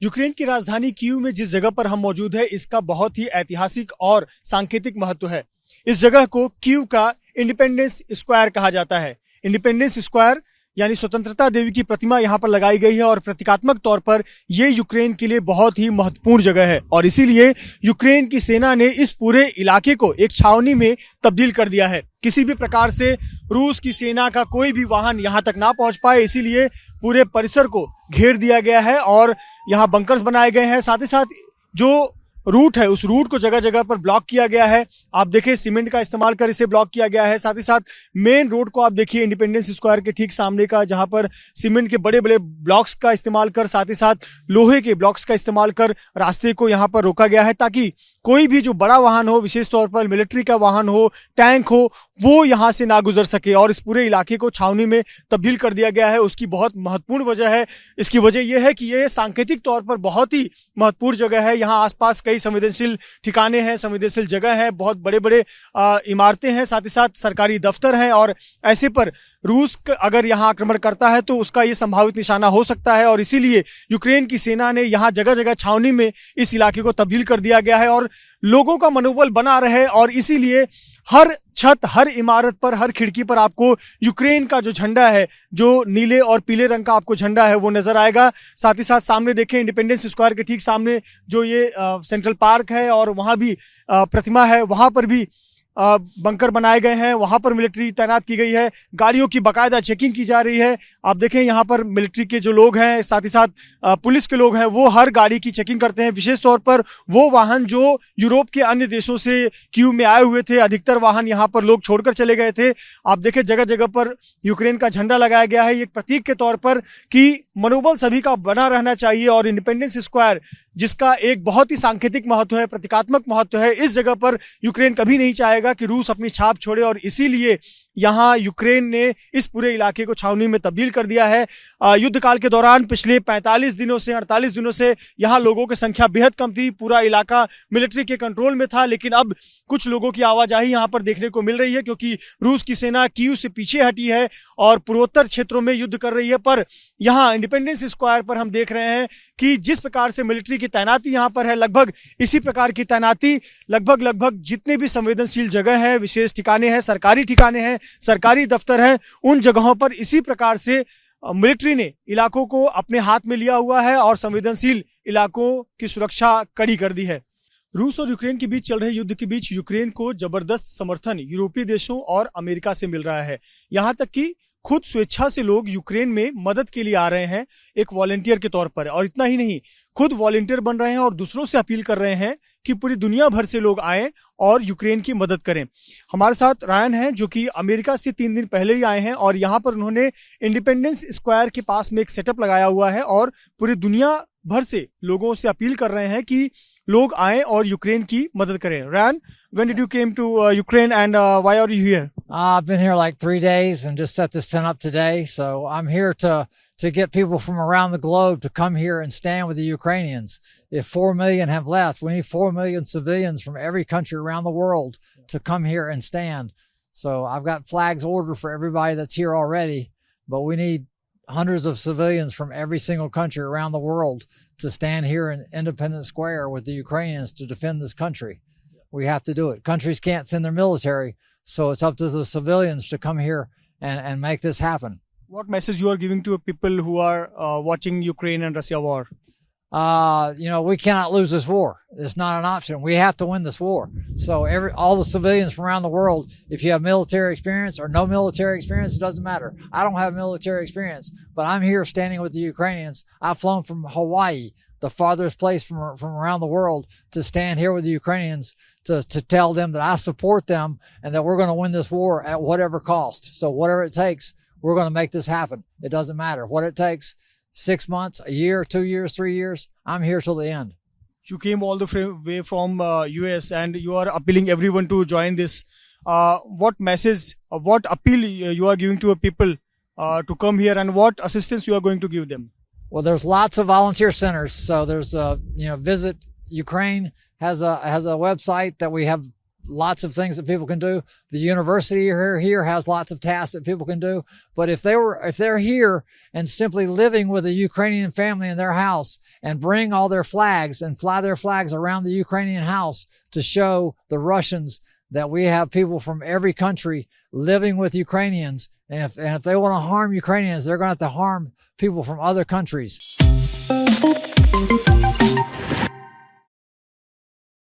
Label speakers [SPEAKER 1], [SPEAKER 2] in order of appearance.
[SPEAKER 1] Ukraine की राजधानी Kyiv में जिस जगह पर हम मौजूद है इसका बहुत ही ऐतिहासिक और सांकेतिक महत्व है। इस जगह को कीव का इंडिपेंडेंस स्क्वायर कहा जाता है। इंडिपेंडेंस स्क्वायर यानी स्वतंत्रता देवी की प्रतिमा यहाँ पर लगाई गई है और प्रतीकात्मक तौर पर ये यूक्रेन के लिए बहुत ही महत्वपूर्ण जगह है और इसीलिए यूक्रेन की सेना ने इस पूरे इलाके को एक छावनी में तब्दील कर दिया है। किसी भी प्रकार से रूस की सेना का कोई भी वाहन यहाँ तक ना पहुँच पाए, इसीलिए पूरे परिसर को घेर दिया गया है और यहाँ बंकर्स बनाए गए हैं। साथ ही साथ जो रूट है उस रूट को जगह जगह पर ब्लॉक किया गया है। आप देखिए सीमेंट का इस्तेमाल कर इसे ब्लॉक किया गया है। साथ ही साथ मेन रोड को आप देखिए इंडिपेंडेंस स्क्वायर के ठीक सामने का, जहां पर सीमेंट के बड़े बड़े ब्लॉक्स का इस्तेमाल कर, साथ ही साथ लोहे के ब्लॉक्स का इस्तेमाल कर रास्ते को यहां पर रोका गया है ताकि कोई भी जो बड़ा वाहन हो, विशेष तौर पर मिलिट्री का वाहन हो, टैंक हो, वो यहाँ से ना गुजर सके। और इस पूरे इलाके को छावनी में तब्दील कर दिया गया है। उसकी बहुत महत्वपूर्ण वजह है। इसकी वजह यह है कि ये सांकेतिक तौर पर बहुत ही महत्वपूर्ण जगह है। यहाँ आसपास कई संवेदनशील ठिकाने हैं, संवेदनशील जगह है, बहुत बड़े बड़े इमारतें हैं, साथ ही साथ सरकारी दफ्तर हैं और ऐसे पर रूस अगर यहाँ आक्रमण करता है तो उसका ये संभावित निशाना हो सकता है और इसीलिए यूक्रेन की सेना ने यहाँ जगह जगह छावनी में इस इलाके को तब्दील कर दिया गया है और लोगों का मनोबल बना रहे और इसीलिए हर छत, हर इमारत पर, हर खिड़की पर आपको यूक्रेन का जो झंडा है, जो नीले और पीले रंग का आपको झंडा है, वो नजर आएगा। साथ ही साथ सामने देखें इंडिपेंडेंस स्क्वायर के ठीक सामने जो ये सेंट्रल पार्क है और वहाँ भी प्रतिमा है, वहाँ पर भी बंकर बनाए गए हैं, वहां पर मिलिट्री तैनात की गई है। गाड़ियों की बाकायदा चेकिंग की जा रही है। आप देखें यहाँ पर मिलिट्री के जो लोग हैं, साथ ही साथ पुलिस के लोग हैं, वो हर गाड़ी की चेकिंग करते हैं। विशेष तौर पर वो वाहन जो यूरोप के अन्य देशों से कीव में आए हुए थे, अधिकतर वाहन यहाँ पर लोग छोड़कर चले गए थे। आप देखें जगह जगह पर यूक्रेन का झंडा लगाया गया है, एक प्रतीक के तौर पर कि मनोबल सभी का बना रहना चाहिए और इंडिपेंडेंस स्क्वायर जिसका एक बहुत ही सांकेतिक महत्व है, प्रतीकात्मक महत्व है, इस जगह पर यूक्रेन कभी नहीं चाहेगा कि रूस अपनी छाप छोड़े और इसीलिए यहाँ यूक्रेन ने इस पूरे इलाके को छावनी में तब्दील कर दिया है। युद्ध काल के दौरान पिछले 45 दिनों से 48 दिनों से यहाँ लोगों की संख्या बेहद कम थी, पूरा इलाका मिलिट्री के कंट्रोल में था, लेकिन अब कुछ लोगों की आवाजाही यहाँ पर देखने को मिल रही है क्योंकि रूस की सेना कीव से पीछे हटी है और पूर्वोत्तर क्षेत्रों में युद्ध कर रही है। पर यहाँ इंडिपेंडेंस स्क्वायर पर हम देख रहे हैं कि जिस प्रकार से मिलिट्री की तैनाती यहाँ पर है, लगभग इसी प्रकार की तैनाती लगभग जितने भी संवेदनशील जगह है, विशेष ठिकाने हैं, सरकारी ठिकाने हैं, सरकारी दफ्तर हैं, उन जगहों पर इसी प्रकार से मिलिट्री ने इलाकों को अपने हाथ में लिया हुआ है और संवेदनशील इलाकों की सुरक्षा कड़ी कर दी है। रूस और यूक्रेन के बीच चल रहे युद्ध के बीच यूक्रेन को जबरदस्त समर्थन यूरोपीय देशों और अमेरिका से मिल रहा है। यहाँ तक कि खुद स्वेच्छा से लोग यूक्रेन में मदद के लिए आ रहे हैं एक वॉलंटियर के तौर पर, और इतना ही नहीं, खुद वॉलंटियर बन रहे हैं और दूसरों से अपील कर रहे हैं कि पूरी दुनिया भर से लोग आएं और यूक्रेन की मदद करें। हमारे साथ रायन हैं जो कि अमेरिका से 3 दिन पहले ही आए हैं और यहाँ पर उन्होंने इंडिपेंडेंस स्क्वायर के पास में एक सेटअप लगाया हुआ है और पूरी दुनिया भर से लोगों से अपील कर रहे हैं कि लोग आएं और यूक्रेन की मदद करें। Ryan, when did you came to Ukraine and why are you here?
[SPEAKER 2] I've been here like 3 days and just set this tent up today. So I'm here to get people from around the globe to come here and stand with the Ukrainians. If 4 million have left, we need 4 million civilians from every country around the world to come here and stand. So I've got flags ordered for everybody that's here already, but we need hundreds of civilians from every single country around the world to stand here in Independence Square with the Ukrainians to defend this country. We have to do it. Countries can't send their military, so it's up to the civilians to come here and make this happen.
[SPEAKER 1] What message you are giving to people who are watching Ukraine and Russia war?
[SPEAKER 2] We cannot lose this war. It's not an option. We have to win this war. So all the civilians from around the world, if you have military experience or no military experience, it doesn't matter. I don't have military experience, but I'm here standing with the Ukrainians. I've flown from Hawaii, the farthest place from around the world, to stand here with the Ukrainians to tell them that I support them and that we're going to win this war at whatever cost. So whatever it takes, we're going to make this happen. It doesn't matter what it takes. 6 months, a year, 2 years, 3 years, I'm here till the end.
[SPEAKER 1] You came all the way from US and you are appealing everyone to join this. What message, what appeal you are giving to people to come here and what assistance you are going to give them?
[SPEAKER 2] Well, there's lots of volunteer centers. So there's Visit Ukraine has a website that we have lots of things that people can do. The university here has lots of tasks that people can do. But if they're here and simply living with a Ukrainian family in their house and bring all their flags and fly their flags around the Ukrainian house to show the Russians that we have people from every country living with Ukrainians. And if they want to harm Ukrainians, they're going to have to harm people from other countries.